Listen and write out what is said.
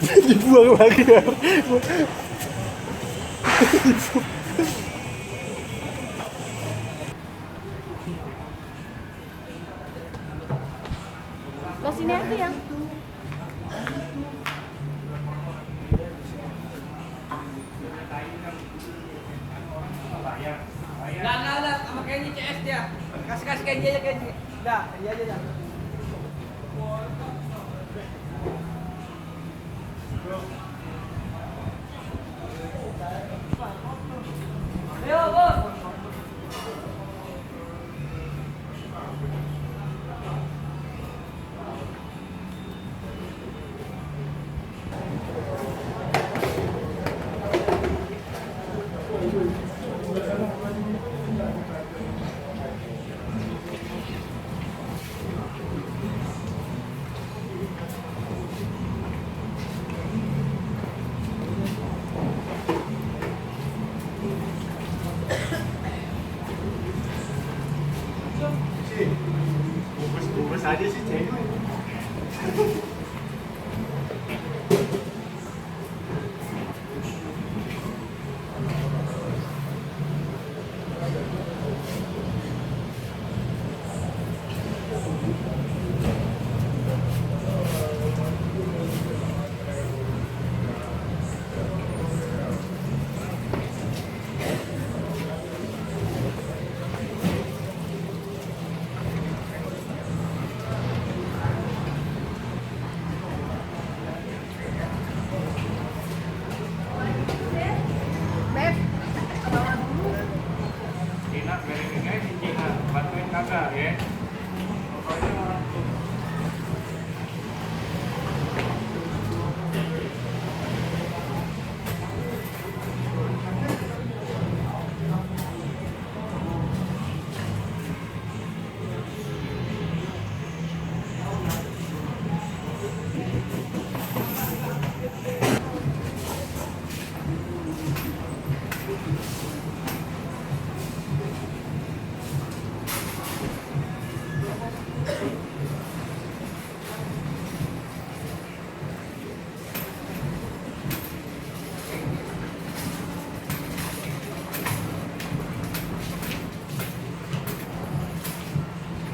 Dibuang lagi ya. Mas ini aku yang Nah, sama kayaknya CS dia. Kasih kayak dia aja kayak dia. Dah, dia aja dah. Ayo, bos. Bungkus aja sih cewek.